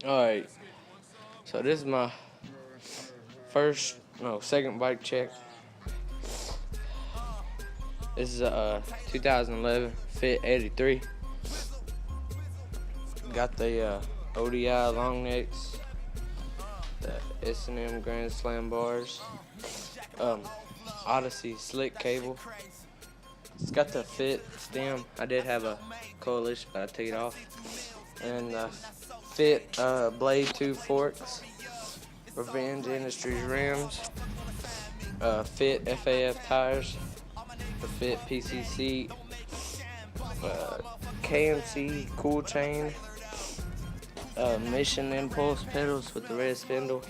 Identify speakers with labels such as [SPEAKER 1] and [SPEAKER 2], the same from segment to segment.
[SPEAKER 1] Alright, so this is my second bike check. This is a 2011 Fit 83. Got the ODI long necks, the S&M Grand Slam bars, Odyssey slick cable. It's got the Fit stem. I did have a Coalition, but I took it off. And Fit Blade 2 forks, Revenge Industries rims, Fit FAF tires, the Fit PCC, KMC cool chain, Mission Impulse pedals with the red spindle.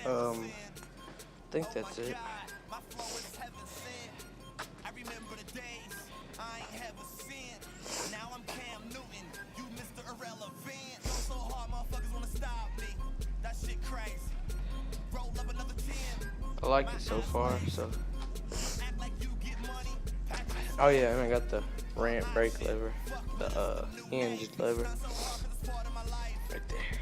[SPEAKER 1] I think that's it. I like it so far. So, oh yeah, and I got the ramp brake lever, the hinge lever right there.